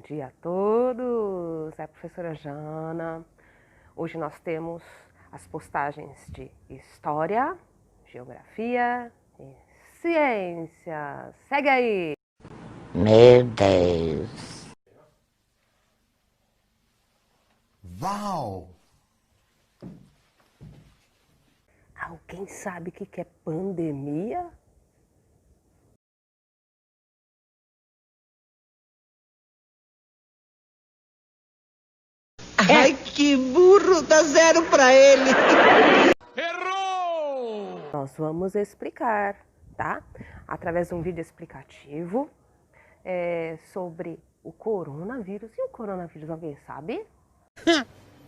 dia a todos, é a professora Jana. Hoje nós temos as postagens de História, Geografia e Ciência. Segue aí! Meu Deus! Uau! Alguém sabe o que é pandemia? Ai, que burro! Dá 0 pra ele! Errou! Nós vamos explicar, tá? Através de um vídeo explicativo sobre o coronavírus. E o coronavírus, alguém sabe?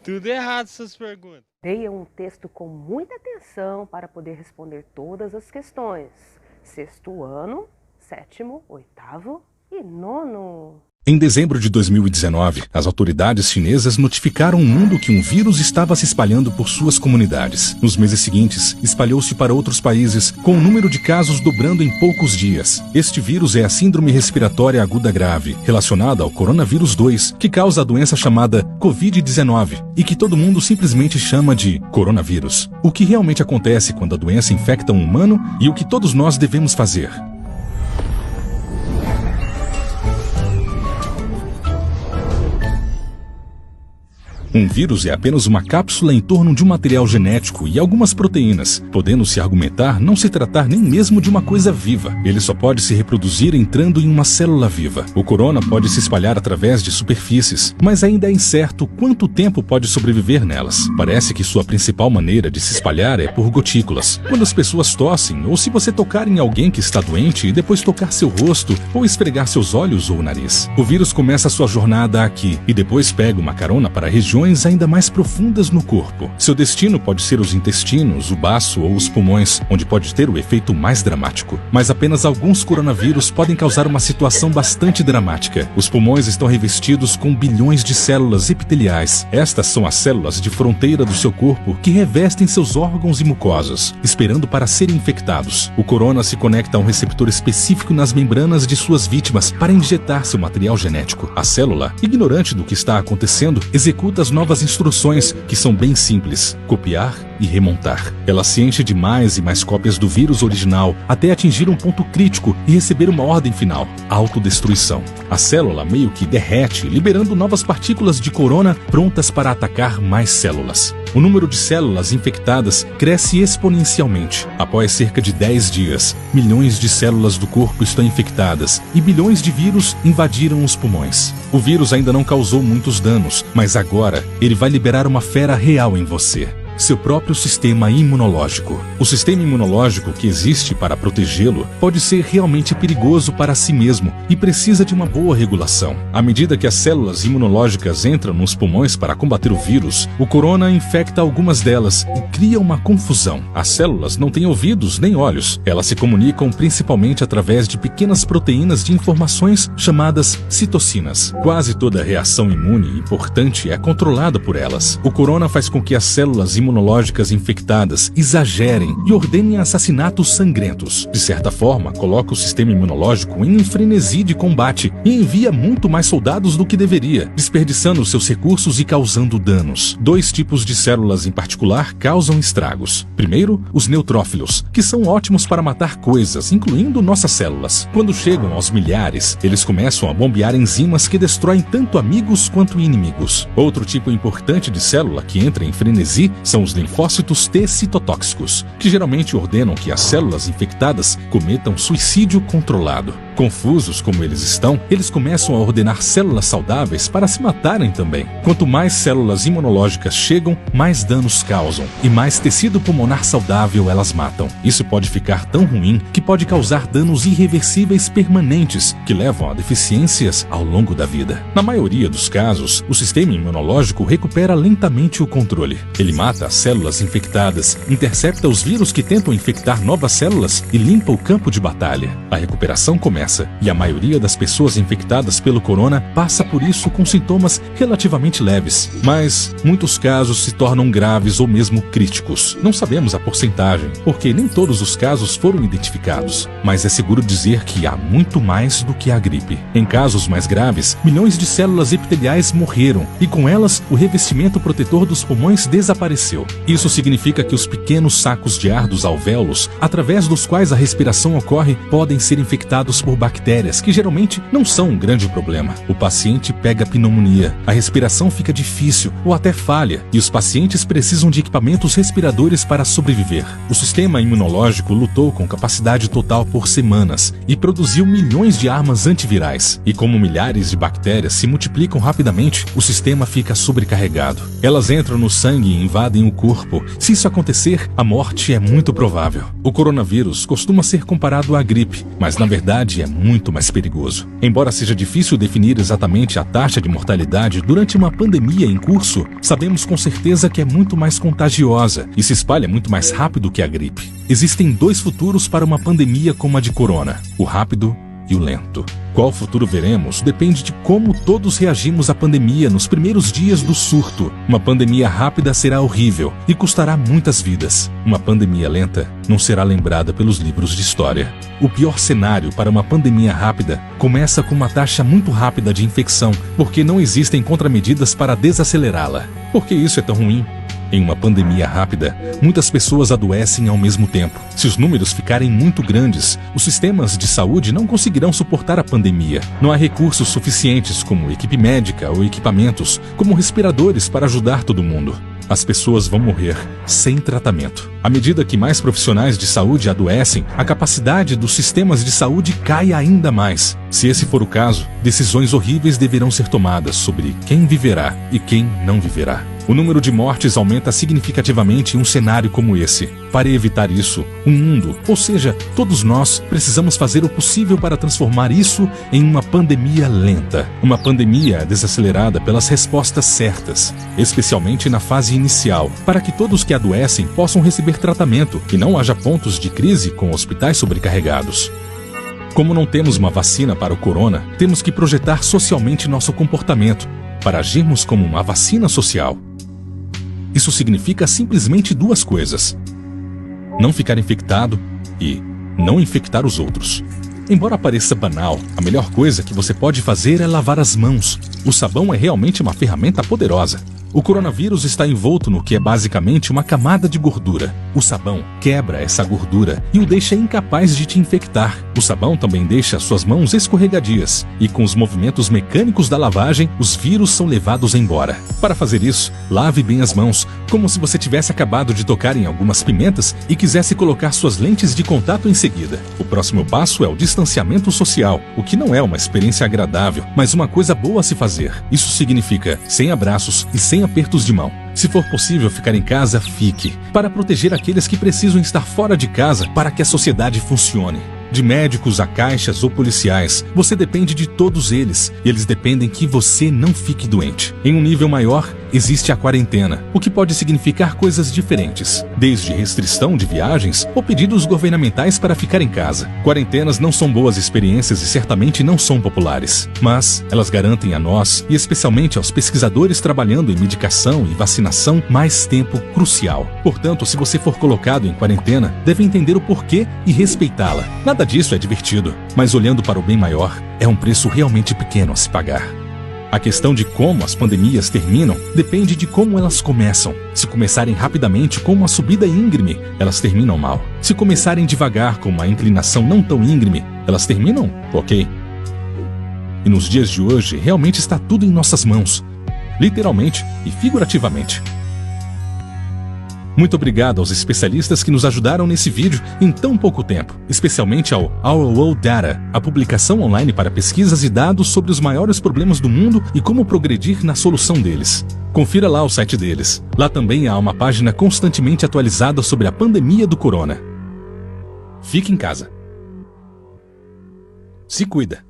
Tudo errado essas perguntas. Leia um texto com muita atenção para poder responder todas as questões. 6º ano, 7º, 8º e 9º. Em dezembro de 2019, as autoridades chinesas notificaram o mundo que um vírus estava se espalhando por suas comunidades. Nos meses seguintes, espalhou-se para outros países, com o número de casos dobrando em poucos dias. Este vírus é a Síndrome Respiratória Aguda Grave, relacionada ao coronavírus 2, que causa a doença chamada Covid-19 e que todo mundo simplesmente chama de coronavírus. O que realmente acontece quando a doença infecta um humano e o que todos nós devemos fazer? Um vírus é apenas uma cápsula em torno de um material genético e algumas proteínas, podendo-se argumentar não se tratar nem mesmo de uma coisa viva. Ele só pode se reproduzir entrando em uma célula viva. O corona pode se espalhar através de superfícies, mas ainda é incerto quanto tempo pode sobreviver nelas. Parece que sua principal maneira de se espalhar é por gotículas, quando as pessoas tossem ou se você tocar em alguém que está doente e depois tocar seu rosto ou esfregar seus olhos ou nariz. O vírus começa sua jornada aqui e depois pega uma carona para regiões ainda mais profundas no corpo. Seu destino pode ser os intestinos, o baço ou os pulmões, onde pode ter o efeito mais dramático. Mas apenas alguns coronavírus podem causar uma situação bastante dramática. Os pulmões estão revestidos com bilhões de células epiteliais. Estas são as células de fronteira do seu corpo que revestem seus órgãos e mucosas, esperando para serem infectados. O corona se conecta a um receptor específico nas membranas de suas vítimas para injetar seu material genético. A célula, ignorante do que está acontecendo, executa as novas instruções, que são bem simples: copiar e remontar. Ela se enche de mais e mais cópias do vírus original até atingir um ponto crítico e receber uma ordem final: autodestruição. A célula meio que derrete, liberando novas partículas de corona prontas para atacar mais células. O número de células infectadas cresce exponencialmente. Após cerca de 10 dias, milhões de células do corpo estão infectadas e bilhões de vírus invadiram os pulmões. O vírus ainda não causou muitos danos, mas agora ele vai liberar uma fera real em você: seu próprio sistema imunológico. O sistema imunológico que existe para protegê-lo pode ser realmente perigoso para si mesmo e precisa de uma boa regulação. À medida que as células imunológicas entram nos pulmões para combater o vírus, o corona infecta algumas delas e cria uma confusão. As células não têm ouvidos nem olhos. Elas se comunicam principalmente através de pequenas proteínas de informações chamadas citocinas. Quase toda reação imune importante é controlada por elas. O corona faz com que as células imunológicas infectadas exagerem e ordenem assassinatos sangrentos. De certa forma, coloca o sistema imunológico em um frenesi de combate e envia muito mais soldados do que deveria, desperdiçando seus recursos e causando danos. 2 tipos de células em particular causam estragos. Primeiro, os neutrófilos, que são ótimos para matar coisas, incluindo nossas células. Quando chegam aos milhares, eles começam a bombear enzimas que destroem tanto amigos quanto inimigos. Outro tipo importante de célula que entra em frenesi são os linfócitos T citotóxicos, que geralmente ordenam que as células infectadas cometam suicídio controlado. Confusos como eles estão, eles começam a ordenar células saudáveis para se matarem também. Quanto mais células imunológicas chegam, mais danos causam, e mais tecido pulmonar saudável elas matam. Isso pode ficar tão ruim que pode causar danos irreversíveis permanentes, que levam a deficiências ao longo da vida. Na maioria dos casos, o sistema imunológico recupera lentamente o controle. Ele mata as células infectadas, intercepta os vírus que tentam infectar novas células e limpa o campo de batalha. A recuperação começa doença, e a maioria das pessoas infectadas pelo corona passa por isso com sintomas relativamente leves, mas muitos casos se tornam graves ou mesmo críticos. Não sabemos a porcentagem, porque nem todos os casos foram identificados, mas é seguro dizer que há muito mais do que a gripe. Em casos mais graves, milhões de células epiteliais morreram, e com elas, o revestimento protetor dos pulmões desapareceu. Isso significa que os pequenos sacos de ar dos alvéolos, através dos quais a respiração ocorre, podem ser infectados por bactérias, que geralmente não são um grande problema. O paciente pega pneumonia, a respiração fica difícil ou até falha, e os pacientes precisam de equipamentos respiradores para sobreviver. O sistema imunológico lutou com capacidade total por semanas e produziu milhões de armas antivirais. E como milhares de bactérias se multiplicam rapidamente, o sistema fica sobrecarregado. Elas entram no sangue e invadem o corpo. Se isso acontecer, a morte é muito provável. O coronavírus costuma ser comparado à gripe, mas na verdade é muito mais perigoso. Embora seja difícil definir exatamente a taxa de mortalidade durante uma pandemia em curso, sabemos com certeza que é muito mais contagiosa e se espalha muito mais rápido que a gripe. Existem dois futuros para uma pandemia como a de corona: o rápido e o lento. Qual futuro veremos depende de como todos reagimos à pandemia nos primeiros dias do surto. Uma pandemia rápida será horrível e custará muitas vidas. Uma pandemia lenta não será lembrada pelos livros de história. O pior cenário para uma pandemia rápida começa com uma taxa muito rápida de infecção, porque não existem contramedidas para desacelerá-la. Por que isso é tão ruim? Em uma pandemia rápida, muitas pessoas adoecem ao mesmo tempo. Se os números ficarem muito grandes, os sistemas de saúde não conseguirão suportar a pandemia. Não há recursos suficientes, como equipe médica ou equipamentos, como respiradores para ajudar todo mundo. As pessoas vão morrer sem tratamento. À medida que mais profissionais de saúde adoecem, a capacidade dos sistemas de saúde cai ainda mais. Se esse for o caso, decisões horríveis deverão ser tomadas sobre quem viverá e quem não viverá. O número de mortes aumenta significativamente em um cenário como esse. Para evitar isso, o mundo, ou seja, todos nós, precisamos fazer o possível para transformar isso em uma pandemia lenta. Uma pandemia desacelerada pelas respostas certas, especialmente na fase inicial, para que todos que adoecem possam receber tratamento e não haja pontos de crise com hospitais sobrecarregados. Como não temos uma vacina para o corona, temos que projetar socialmente nosso comportamento para agirmos como uma vacina social. Isso significa simplesmente duas coisas: não ficar infectado e não infectar os outros. Embora pareça banal, a melhor coisa que você pode fazer é lavar as mãos. O sabão é realmente uma ferramenta poderosa. O coronavírus está envolto no que é basicamente uma camada de gordura. O sabão quebra essa gordura e o deixa incapaz de te infectar. O sabão também deixa suas mãos escorregadias e com os movimentos mecânicos da lavagem, os vírus são levados embora. Para fazer isso, lave bem as mãos, como se você tivesse acabado de tocar em algumas pimentas e quisesse colocar suas lentes de contato em seguida. O próximo passo é o distanciamento social, o que não é uma experiência agradável, mas uma coisa boa a se fazer. Isso significa sem abraços e sem apertos de mão. Se for possível ficar em casa, fique, para proteger aqueles que precisam estar fora de casa para que a sociedade funcione. De médicos a caixas ou policiais, você depende de todos eles, e eles dependem que você não fique doente. Em um nível maior, existe a quarentena, o que pode significar coisas diferentes, desde restrição de viagens ou pedidos governamentais para ficar em casa. Quarentenas não são boas experiências e certamente não são populares, mas elas garantem a nós, e especialmente aos pesquisadores trabalhando em medicação e vacinação, mais tempo crucial. Portanto, se você for colocado em quarentena, deve entender o porquê e respeitá-la. Nada disso é divertido, mas olhando para o bem maior, é um preço realmente pequeno a se pagar. A questão de como as pandemias terminam depende de como elas começam. Se começarem rapidamente com uma subida íngreme, elas terminam mal. Se começarem devagar com uma inclinação não tão íngreme, elas terminam ok. E nos dias de hoje, realmente está tudo em nossas mãos, literalmente e figurativamente. Muito obrigado aos especialistas que nos ajudaram nesse vídeo em tão pouco tempo, especialmente ao Our World Data, a publicação online para pesquisas e dados sobre os maiores problemas do mundo e como progredir na solução deles. Confira lá o site deles. Lá também há uma página constantemente atualizada sobre a pandemia do corona. Fique em casa. Se cuida.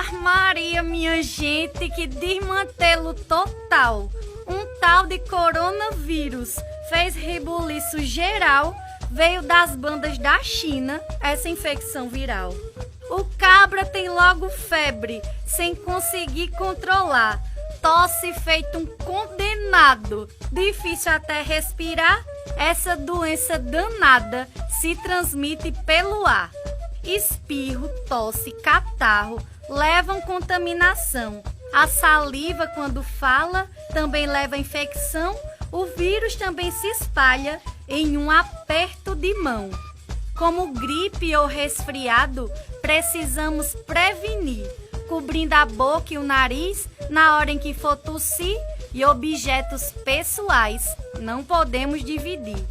Maria, minha gente, que desmantelo total. Um tal de coronavírus fez rebuliço geral, veio das bandas da China, essa infecção viral. O cabra tem logo febre, sem conseguir controlar. Tosse feito um condenado, difícil até respirar. Essa doença danada se transmite pelo ar. Espirro, tosse, catarro levam contaminação. A saliva, quando fala, também leva infecção. O vírus também se espalha em um aperto de mão. Como gripe ou resfriado, precisamos prevenir, cobrindo a boca e o nariz na hora em que for tossir, e objetos pessoais não podemos dividir.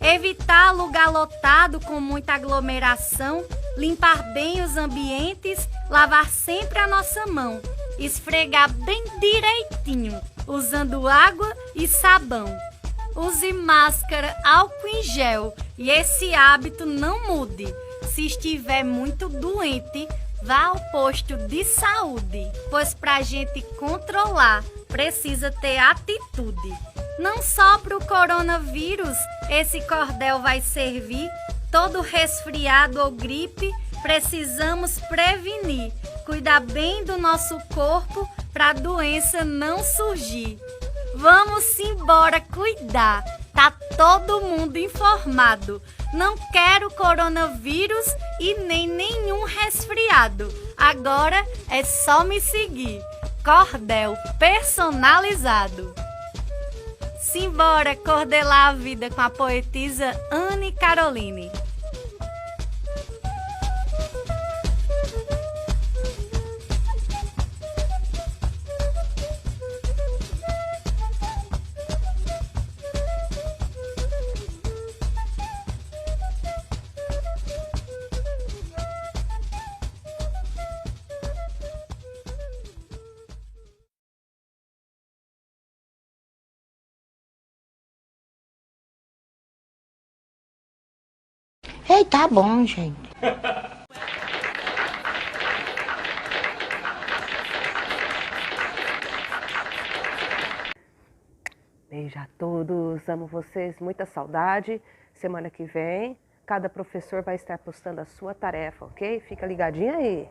Evitar lugar lotado com muita aglomeração, limpar bem os ambientes, lavar sempre a nossa mão, esfregar bem direitinho, usando água e sabão. Use máscara, álcool em gel e esse hábito não mude. Se estiver muito doente, vá ao posto de saúde, pois pra gente controlar precisa ter atitude. Não só pro coronavírus esse cordel vai servir, todo resfriado ou gripe precisamos prevenir. Cuidar bem do nosso corpo pra doença não surgir. Vamos embora cuidar, tá todo mundo informado. Não quero coronavírus e nem nenhum resfriado. Agora é só me seguir. Cordel personalizado. Simbora cordelar a vida com a poetisa Anne Caroline. Ei, tá bom, gente. Beijo a todos, amo vocês, muita saudade. Semana que vem, cada professor vai estar postando a sua tarefa, ok? Fica ligadinho aí.